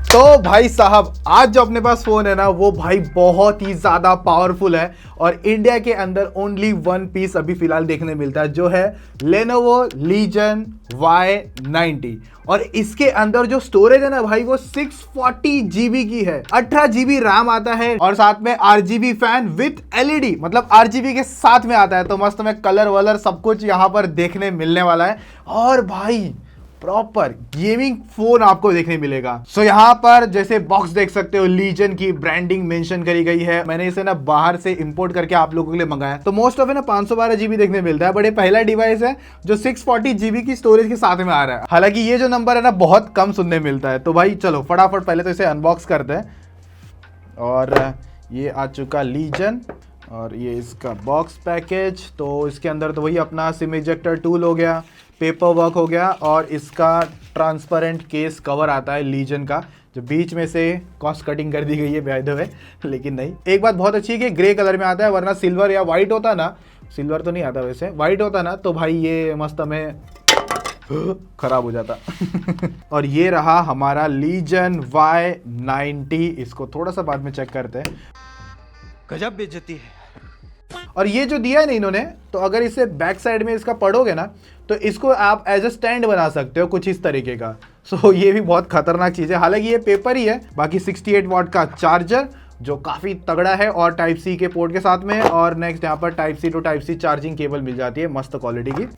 तो भाई साहब आज जो अपने पास फोन है ना वो भाई बहुत ही ज्यादा पावरफुल है और इंडिया के अंदर ओनली वन पीस अभी फिलहाल देखने मिलता है जो है Lenovo Legion Y90 और इसके अंदर जो स्टोरेज है ना भाई वो 640 GB की है, 18 GB रैम आता है और साथ में RGB फैन विथ LED मतलब RGB के साथ में आता है। तो मस्त में कलर वलर सब कुछ यहाँ पर देखने मिलने वाला है और भाई प्रॉपर गेमिंग फोन आपको देखने मिलेगा। सो यहाँ पर जैसे बॉक्स देख सकते हो लीजन की ब्रांडिंग मेंशन करी गई है। मैंने इसे ना बाहर से इंपोर्ट करके आप लोगों के लिए मंगाया तो मोस्ट ऑफ है ना 512 GB देखने मिलता है, बट ये पहला डिवाइस है जो 640 GB की स्टोरेज के साथ में आ रहा है। हालांकि ये जो नंबर है ना बहुत कम सुनने मिलता है। तो भाई चलो फटाफट पहले तो इसे अनबॉक्स करते हैं और ये आ चुका लीजन और ये इसका बॉक्स पैकेज। तो इसके अंदर तो वही अपना सिम इजेक्टर टूल हो गया, पेपर वर्क हो गया और इसका ट्रांसपेरेंट केस कवर आता है लीजन का, जो बीच में से कॉस्ट कटिंग कर दी गई है बाय द वे। लेकिन नहीं, एक बात बहुत अच्छी है कि ग्रे कलर में आता है, वरना सिल्वर या वाइट होता ना, सिल्वर तो नहीं आता वैसे, वाइट होता ना तो भाई ये मस्त में खराब हो जाता। और ये रहा हमारा लीजन Y90। इसको थोड़ा सा बाद में चेक करते हैं। गजब बेइज्जती है। और ये जो दिया है ना इन्होंने, तो अगर इसे बैक साइड में इसका पढ़ोगे ना तो इसको आप एज अ स्टैंड बना सकते हो कुछ इस तरीके का। सो ये भी बहुत खतरनाक चीज़ है। हालांकि ये पेपर ही है, बाकी 68 वाट का चार्जर जो काफ़ी तगड़ा है और टाइप सी के पोर्ट के साथ में, और नेक्स्ट यहाँ पर type C to type C charging cable मिल जाती है मस्त क्वालिटी की।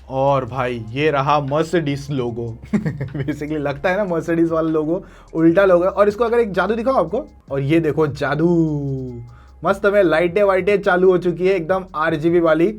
और भाई ये रहा मर्सिडीज लोगो। बेसिकली लगता है ना मर्सिडीज वाला लोगो उल्टा लोगो है। और इसको अगर एक जादू दिखाओ आपको, और ये देखो जादू, मस्त में लाइटें वाइटें चालू हो चुकी है एकदम RGB वाली।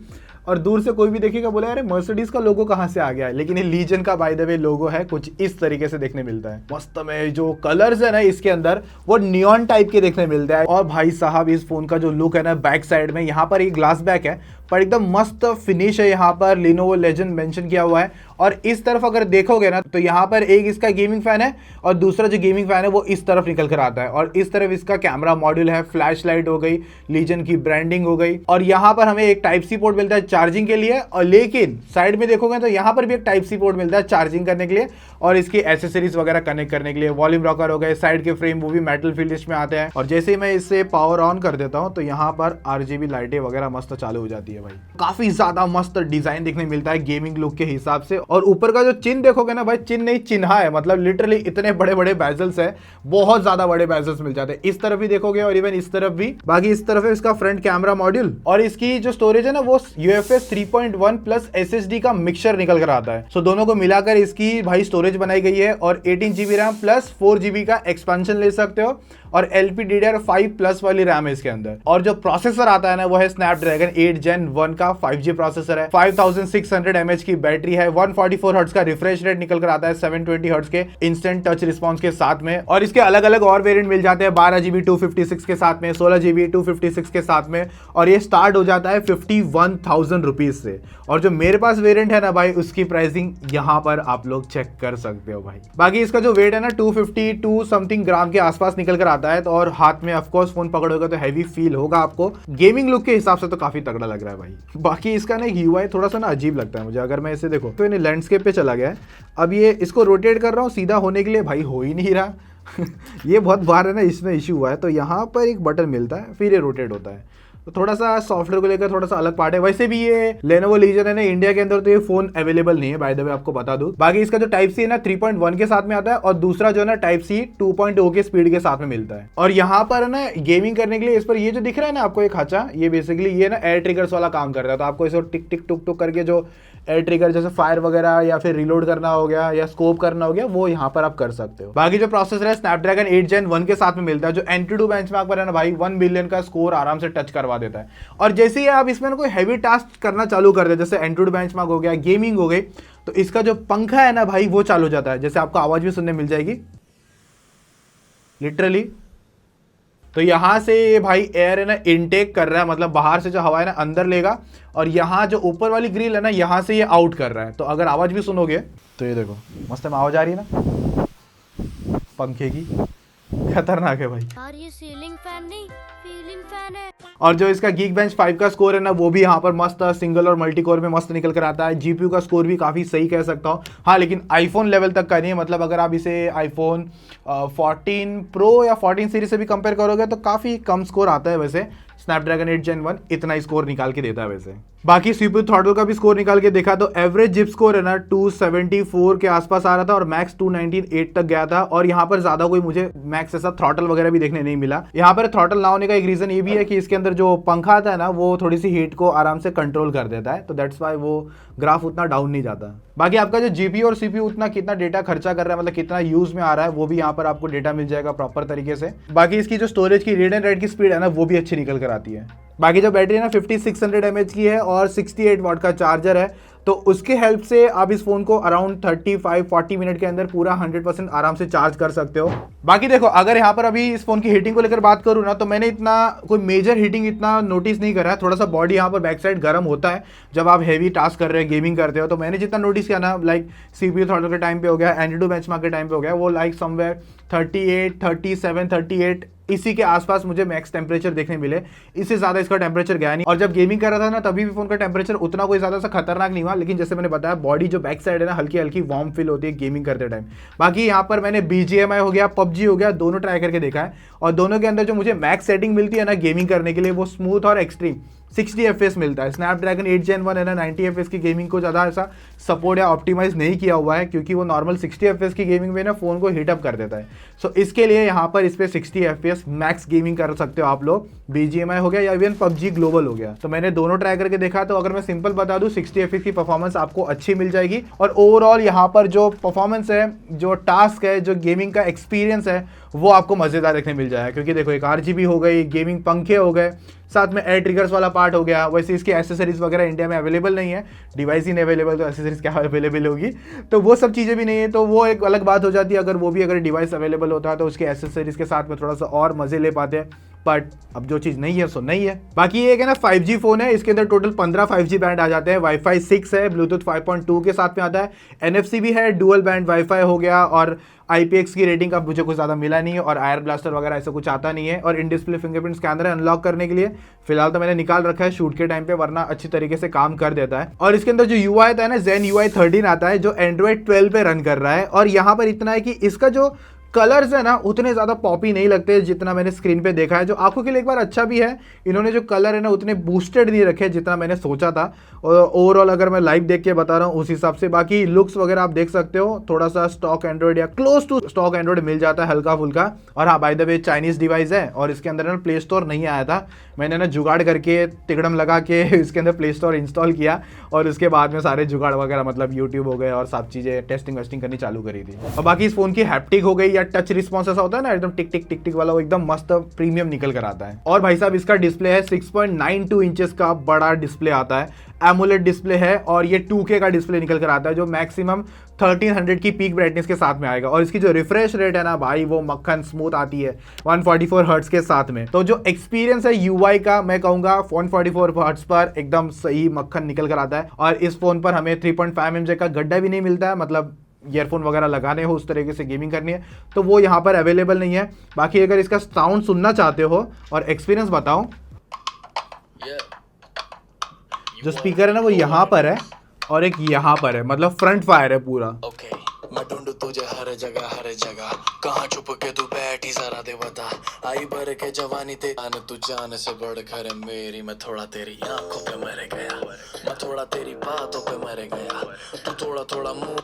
और दूर से कोई भी देखेगा बोले अरे मर्सिडीज का लोगो कहाँ से आ गया है, लेकिन ये लीजन का बाय द वे लोगो है, कुछ इस तरीके से देखने मिलता है। मस्त में जो कलर्स है ना इसके अंदर वो नियॉन टाइप के देखने मिलते हैं। और भाई साहब इस फोन का जो लुक है ना बैक साइड में, यहाँ पर एक ग्लास बैक है पर एकदम मस्त फिनिश है, यहाँ पर Lenovo Legion मेंशन किया हुआ है। और इस तरफ अगर देखोगे ना तो यहाँ पर एक इसका गेमिंग फैन है और दूसरा जो गेमिंग फैन है वो इस तरफ निकल कर आता है। और इस तरफ इसका कैमरा मॉड्यूल है, फ्लैश लाइट हो गई, लीजन की ब्रांडिंग हो गई। और यहाँ पर हमें एक टाइप सी पोर्ट मिलता है चार्जिंग के लिए। और लेकिन साइड में देखोगे तो यहाँ पर भी एक टाइप सी पोर्ट मिलता है चार्जिंग करने के लिए और इसकी एसेसरीज वगैरह कनेक्ट करने के लिए। वॉल्यूम रॉकर हो गए, साइड के फ्रेम वो भी मेटल फिनिश में आते हैं। और जैसे ही मैं इससे पावर ऑन कर देता हूँ तो यहाँ पर RGB लाइटें वगैरह मस्त चालू हो जाती है। भाई काफी ज्यादा मस्त डिजाइन देखने मिलता है गेमिंग लुक के हिसाब से। और ऊपर का जो चिन्ह देखोगे ना भाई, चिन्ह नहीं चिन्हा है, मतलब लिटरली इतने बड़े बड़े बेजल्स है, बहुत ज्यादा बड़े बेजल्स मिल जाते हैं। इस तरफ भी देखोगे और इवन इस तरफ भी। बाकी इस तरफ है इसका फ्रंट कैमरा मॉड्यूल और इसकी जो स्टोरेज है ना वो UFS 3.1 प्लस SSD का मिक्सचर निकल कर आता है। सो दोनों को मिलाकर इसकी भाई स्टोरेज बनाई गई है। और 18 GB रैम प्लस 4 GB का एक्सपेंशन ले सकते हो और LPDDR5 प्लस वाली रैम है इसके अंदर। और जो प्रोसेसर आता है ना वो है स्नैपड्रैगन 8 Gen 1 का 5G प्रोसेसर है, 5600 mAh की बैटरी है, 144 हर्ट्ज का रिफ्रेश रेट निकल कर आता है 720 हर्ट्ज के इंस्टेंट टच रिस्पॉन्स के साथ में। और इसके अलग अलग और वेरिएंट मिल जाते हैं, 12 GB 256 के साथ में, 16 GB 256 के साथ में। और ये स्टार्ट हो जाता है 51,000 रुपीज से। और जो मेरे पास वेरिएंट है ना भाई उसकी प्राइसिंग यहाँ पर आप लोग चेक कर सकते हो भाई। बाकी इसका जो वेट है ना 252 समथिंग ग्राम के आसपास निकल कर आता है। तो और हाथ में ऑफ कोर्स फोन पकड़ोगे तो हैवी फील होगा आपको। गेमिंग लुक के हिसाब से तो काफी तगड़ा लग रहा है भाई। बाकी इसका ना UI थोड़ा सा ना अजीब लगता है मुझे। अगर मैं इसे देखो तो इन्हें लैंडस्केप पे चला गया है, अब ये इसको रोटेट कर रहा हूँ सीधा होने के लिए, भाई हो ही नहीं रहा। ये बहुत बार है ना इसमें इश्यू हुआ है। तो यहाँ पर एक बटन मिलता है फिर ये रोटेट होता है, तो थोड़ा सा सॉफ्टवेयर को लेकर थोड़ा सा अलग पार्ट है। वैसे भी ये Lenovo Legion है ना इंडिया के अंदर तो ये फोन अवेलेबल नहीं है बाय द वे, आपको बता दूं। बाकी इसका जो टाइप सी है ना 3.1 के साथ में आता है और दूसरा जो है ना टाइप सी 2.0 के स्पीड के साथ में मिलता है। और यहाँ पर है ना गेमिंग करने के लिए इस पर ये जो दिख रहा है ना आपको एक खाचा, ये बेसिकली ये ना एयर ट्रिगर्स वाला काम करता है। तो आपको इसे टिक टिक टुक टुक करके जो एयर ट्रिगर जैसे फायर वगैरह या फिर रिलोड करना हो गया या स्कोप करना हो गया वो यहाँ पर आप कर सकते हो। बाकी जो प्रोसेसर है स्नैपड्रैगन 8 Gen 1 के साथ में मिलता है, जो Antutu बेंचमार्क पर है ना भाई 1 बिलियन का स्कोर आराम से टच करवा देता है। और जैसे ही आप इसमें कोई हैवी टास्क करना चालू कर दे, जैसे Antutu बेंचमार्क हो गया, गेमिंग हो गई, तो इसका जो पंखा है ना भाई वो चालू हो जाता है। जैसे आपको आवाज भी सुनने मिल जाएगी लिटरली। तो यहां से भाई एयर है ना इनटेक कर रहा है, मतलब बाहर से जो हवा है ना अंदर लेगा और यहाँ जो ऊपर वाली ग्रिल है ना यहाँ से ये आउट कर रहा है। तो अगर आवाज भी सुनोगे तो ये देखो मस्त में आवाज आ रही है ना पंखे की। खतरनाक है भाई। यार ये सीलिंग फैन नहीं फीलिंग फैन है। और जो इसका Geekbench 5 का स्कोर है ना वो भी यहाँ पर मस्त सिंगल और मल्टी कोर में मस्त निकल कर आता है। जीपीयू का स्कोर भी काफ़ी सही कह सकता हूँ। हाँ लेकिन आईफोन लेवल तक का नहीं है, मतलब अगर आप इसे आईफोन 14 प्रो या 14 सीरीज से भी कंपेयर करोगे तो काफ़ी कम स्कोर आता है। वैसे स्नैपड्रैगन 8 Gen 1 इतना स्कोर निकाल के देता है वैसे। बाकी सीपीयू थ्रॉटल का भी स्कोर निकाल के देखा तो एवरेज जिप स्कोर है ना 274 के आसपास आ रहा था और मैक्स 298 तक गया था। और यहाँ पर ज्यादा कोई मुझे मैक्स ऐसा थ्रॉटल वगैरह भी देखने नहीं मिला। यहाँ पर थ्रॉटल ना होने का एक रीजन ये भी है कि इसके अंदर जो पंखा आता है ना वो थोड़ी सी हीट को आराम से कंट्रोल कर देता है, तो दैट्स वाई वो ग्राफ उतना डाउन नहीं जाता। बाकी आपका जो जीपीयू और सीपीयू उतना कितना डेटा खर्चा कर रहा है, मतलब कितना यूज में आ रहा है, वो भी यहाँ पर आपको डेटा मिल जाएगा प्रॉपर तरीके से। बाकी इसकी जो स्टोरेज की रीड एंड राइट की स्पीड है ना वो भी अच्छी निकल कर आती है। बाकी जो बैटरी है ना 5600 mAh की है और 68 वाट का चार्जर है, तो उसके हेल्प से आप इस फोन को अराउंड 35-40 मिनट के अंदर पूरा 100% आराम से चार्ज कर सकते हो। बाकी देखो अगर यहाँ पर अभी इस फोन की हीटिंग को लेकर बात करूँ ना तो मैंने इतना कोई मेजर हीटिंग इतना नोटिस नहीं करा है। थोड़ा सा बॉडी यहाँ पर बैक साइड गर्म होता है जब आप हैवी टास्क कर रहे हो, गेमिंग करते हो। तो मैंने जितना नोटिस किया ना लाइक सीपीयू थ्रॉटल के टाइम पे हो गया, एंड्रॉइड बेंचमार्क के टाइम पे हो गया, वो लाइक समवेयर 38, 37, 38 इसी के आसपास मुझे मैक्स टेम्परेचर देखने मिले। इससे ज़्यादा इसका टेम्परेचर गया नहीं। और जब गेमिंग कर रहा था ना तभी भी फोन का टेम्परेचर उतना कोई ज़्यादा सा खतरनाक नहीं हुआ, लेकिन जैसे मैंने बताया बॉडी जो बैक साइड है ना हल्की हल्की वार्म फील होती है गेमिंग करते टाइम। बाकी यहाँ पर मैंने BGMI हो गया, PUBG हो गया, दोनों ट्राई करके देखा है और दोनों के अंदर जो मुझे मैक्स सेटिंग मिलती है ना गेमिंग करने के लिए वो स्मूथ और एक्सट्रीम 60 FPS मिलता है। स्नैपड्रैगन 8 Gen 1 है ना 90 FPS की गेमिंग को ज़्यादा ऐसा सपोर्ट या ऑप्टिमाइज नहीं किया हुआ है, क्योंकि वो नॉर्मल 60 FPS की गेमिंग में ना फ़ोन को हीटअप कर देता है। सो इसके लिए यहाँ पर इस पर 60 FPS मैक्स गेमिंग कर सकते हो आप लोग। BGMI हो गया या इवन PUBG ग्लोबल हो गया, तो मैंने दोनों ट्राई करके देखा। तो अगर मैं सिंपल बता दूँ 60 FPS की परफॉर्मेंस आपको अच्छी मिल जाएगी और ओवरऑल यहाँ पर जो परफॉर्मेंस है, जो टास्क है, जो गेमिंग का एक्सपीरियंस है वो आपको मज़ेदार देखने मिल जाएगा। क्योंकि देखो एक RGB हो गई, गेमिंग पंखे हो गए, साथ में एयर ट्रिगर्स वाला पार्ट हो गया। वैसे इसकी एसेसरीज वगैरह इंडिया में अवेलेबल नहीं है, डिवाइस ही नहीं अवेलेबल, तो एसेसरीज क्या अवेलेबल होगी, तो वो सब चीज़ें भी नहीं है। तो वो एक अलग बात हो जाती है। अगर डिवाइस अवेलेबल होता है तो उसके एसेसरीज के साथ में थोड़ा सा और मज़े ले पाते हैं, बट अब जो चीज़ नहीं है सो नहीं है। बाकी ये है ना 5G फ़ोन है, इसके अंदर टोटल 15 5G बैंड आ जाते हैं। वाईफाई 6 है, ब्लूटूथ 5.2 के साथ में आता है, NFC भी है, डुअल बैंड वाईफाई हो गया और IPX की रेटिंग का मुझे कुछ ज़्यादा मिला नहीं है और आयर ब्लास्टर वगैरह ऐसा कुछ आता नहीं है। और इन डिस्प्ले फिंगरप्रिंट स्कैनर है अनलॉक करने के लिए, फिलहाल तो मैंने निकाल रखा है शूट के टाइम पे, वरना अच्छी तरीके से काम कर देता है। और इसके अंदर जो UI आता है ना Zen UI 13 आता है जो Android 12 पे रन कर रहा है। और यहाँ पर इतना है कि इसका जो कलर्स है ना उतने ज़्यादा पॉपी नहीं लगते जितना मैंने स्क्रीन पे देखा है, जो आंखों के लिए एक बार अच्छा भी है। इन्होंने जो कलर है ना उतने बूस्टेड नहीं रखे जितना मैंने सोचा था। और ओवरऑल अगर मैं लाइव देख के बता रहा हूँ उस हिसाब से, बाकी लुक्स वगैरह आप देख सकते हो, थोड़ा सा स्टॉक एंड्रॉइड या क्लोज टू स्टॉक एंड्रॉइड मिल जाता है हल्का फुल्का। और हाँ by the way Chinese device है और इसके अंदर ना प्ले स्टोर नहीं आया था, मैंने ना जुगाड़ करके तिकड़म लगा के इसके अंदर प्ले स्टोर इंस्टॉल किया और उसके बाद में सारे जुगाड़ वगैरह मतलब यूट्यूब हो गए और सब चीज़ें टेस्टिंग वेस्टिंग करनी चालू करी थी। और बाकी इस फोन की हैप्टिक हो गई या टच रिस्पॉन्स ऐसा होता है ना एकदम टिक टिक टिक टिक वाला, वो एकदम मस्त प्रीमियम निकल कर आता है। और भाई साहब इसका डिस्प्ले है 6.92 इंचेस का बड़ा डिस्प्ले आता है, एमोलेड डिस्प्ले है और ये 2K का डिस्प्ले निकल कर आता है जो मैक्सिमम 1300 की पीक ब्राइटनेस के साथ में आएगा। और इसकी जो रिफ्रेश रेट है ना भाई वो मक्खन स्मूथ आती है 144 हर्ट्ज के साथ में। तो जो एक्सपीरियंस है UI का मैं कहूँगा 144 हर्ट्ज पर एकदम सही मक्खन निकल कर आता है। और इस फोन पर हमें 3.5 mm का गड्ढा भी नहीं मिलता है, मतलब ईयरफोन वगैरह लगाने हो उस तरीके से गेमिंग करनी है तो वो यहाँ पर अवेलेबल नहीं है। बाकी अगर इसका साउंड सुनना चाहते हो और एक्सपीरियंस बताऊं, जो स्पीकर है ना वो यहाँ पर है और एक यहाँ पर है, मतलब फ्रंट फायर है पूरा। ओके मैं ढूंढू तुझे हर जगह कहाँ छुप के तू बैठी जरा दे बता, आई भर के जवानी ते आन तू जान से बढ़ कर मेरी, मैं थोड़ा तेरी आंखों पे मर गया, मैं थोड़ा तेरी बातों पे मर गया, तू थोड़ा थोड़ा मुंह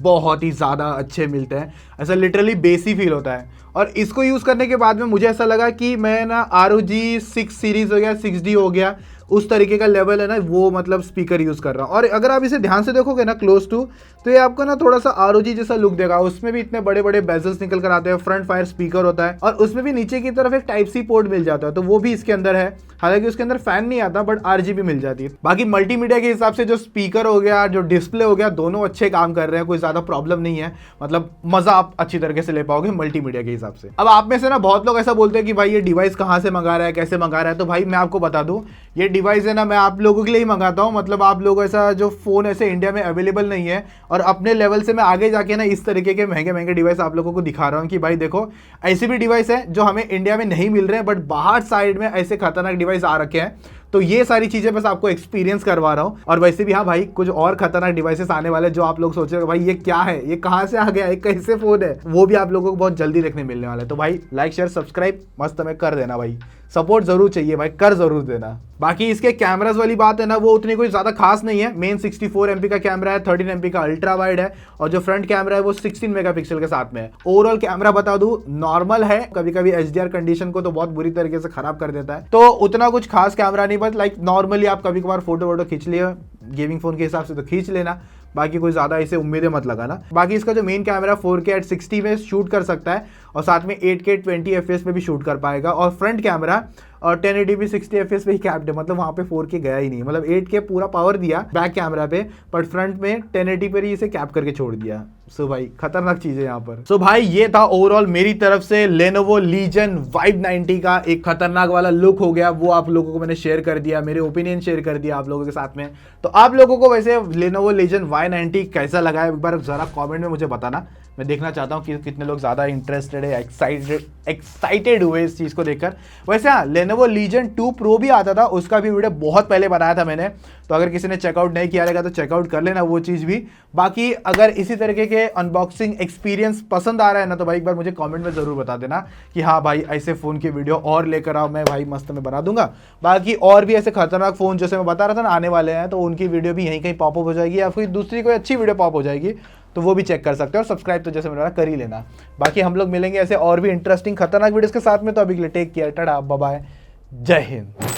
बहुत ही ज़्यादा अच्छे मिलते हैं, ऐसा लिटरली बेसी फील होता है। और इसको यूज़ करने के बाद में मुझे ऐसा लगा कि मैं ना ROG 6 सीरीज़ हो गया, 6D हो गया, उस तरीके का लेवल है ना वो मतलब स्पीकर यूज़ कर रहा हूँ। और अगर आप इसे ध्यान से देखोगे ना क्लोज टू, तो ये आपको ना थोड़ा सा ROG जैसा लुक देगा। उसमें भी इतने बड़े बड़े बेजल्स निकल कर आते हैं, फ्रंट फायर स्पीकर होता है और उसमें भी नीचे की तरफ एक टाइप सी पोर्ट मिल जाता है, तो वो भी इसके अंदर है। हालांकि उसके अंदर फैन नहीं आता बट RGB मिल जाती है। बाकी मल्टीमीडिया के हिसाब से जो स्पीकर हो गया, जो डिस्प्ले हो गया, दोनों अच्छे काम कर रहे हैं, कोई ज़्यादा प्रॉब्लम नहीं है, मतलब मज़ा आप अच्छी तरीके से ले पाओगे मल्टीमीडिया के हिसाब से। अब आप में से ना बहुत लोग ऐसा बोलते हैं कि भाई ये डिवाइस कहाँ से मंगा रहा है, कैसे मंगा रहा है, तो भाई मैं आपको बता दूँ ये डिवाइस है ना मैं आप लोगों के लिए ही मंगाता हूँ, मतलब आप लोग ऐसा जो फ़ोन ऐसे इंडिया में अवेलेबल नहीं है, और अपने लेवल से मैं आगे जाके ना इस तरीके के महंगे महंगे डिवाइस आप लोगों को दिखा रहा हूँ कि भाई देखो ऐसे भी डिवाइस है जो हमें इंडिया में नहीं मिल रहे हैं, बट बाहर साइड में ऐसे खतरनाक डिवाइस आ रखे हैं। तो ये सारी चीज़ें बस आपको एक्सपीरियंस करवा रहा हूँ। और वैसे भी हाँ भाई कुछ और खतरनाक डिवाइसेस आने वाले जो आप लोग सोच रहे हो भाई ये क्या है, ये कहाँ से आ गया, ये कैसे फ़ोन है, वो भी आप लोगों को बहुत जल्दी देखने मिलने वाला है। तो भाई लाइक शेयर सब्सक्राइब मस्त हमें कर देना भाई, सपोर्ट जरूर चाहिए भाई, कर जरूर देना। बाकी इसके कैमरास वाली बात है ना वो उतनी कोई ज़्यादा खास नहीं है। मेन 64 MP का कैमरा है, 13 MP का अल्ट्रा वाइड है, और जो फ्रंट कैमरा है वो 16 मेगापिक्सल के साथ में है। ओवरऑल कैमरा बता दूं नॉर्मल है, कभी कभी HDR कंडीशन को तो बहुत बुरी तरीके से खराब कर देता है, तो उतना कुछ खास कैमरा नहीं, बस लाइक नॉर्मली आप कभी कभार फोटो वोटो खींच लिया गेमिंग फोन के हिसाब से तो खींच लेना, बाकी कोई ज़्यादा इसे उम्मीदें मत लगाना। बाकी इसका जो मेन कैमरा 4K at 60 में शूट कर सकता है, और साथ में 8K 20 FPS में भी शूट कर पाएगा, और फ्रंट कैमरा और 1080p 60 FPS पे ही कैप्ड है, मतलब वहाँ पे 4K गया ही नहीं, मतलब 8K पूरा पावर दिया बैक कैमरा पे, बट फ्रंट में 1080 पर ही इसे कैप करके छोड़ दिया। सो भाई खतरनाक चीज़ है यहाँ पर। सो भाई ये था ओवरऑल मेरी तरफ से Lenovo Legion Vibe 90 का एक खतरनाक वाला लुक हो गया, वो आप लोगों को मैंने शेयर कर दिया, मेरे ओपिनियन शेयर कर दिया आप लोगों के साथ में। तो आप लोगों को वैसे Lenovo Legion Y90 कैसा लगा है एक बार ज़रा कमेंट में मुझे बताना, मैं देखना चाहता हूँ कि कितने लोग ज़्यादा इंटरेस्टेड है, एक्साइटेड हुए इस चीज़ को देखकर। वैसे हाँ Lenovo Legion 2 Pro भी आता था, उसका भी वीडियो बहुत पहले बनाया था मैंने, तो अगर किसी ने चेकआउट नहीं किया रहेगा तो चेकआउट कर लेना वो चीज़ भी। बाकी अगर इसी तरीके के अनबॉक्सिंग एक्सपीरियंस पसंद आ रहा है ना तो भाई एक बार मुझे कमेंट में ज़रूर बता देना कि हाँ भाई ऐसे फ़ोन की वीडियो और लेकर आओ, मैं भाई मस्त में बना दूंगा। बाकी और भी ऐसे खतरनाक फ़ोन जैसे मैं बता रहा था ना आने वाले हैं, तो उनकी वीडियो भी यहीं कहीं पॉपअप हो जाएगी, या फिर दूसरी कोई अच्छी वीडियो पॉप हो जाएगी, तो वो भी चेक कर सकते हो। और सब्सक्राइब तो जैसे मैंने कर ही लेना। बाकी हम लोग मिलेंगे ऐसे और भी इंटरेस्टिंग खतरनाक वीडियोस के साथ में, तो अभी के लिए take care, tata bye bye, जय हिंद।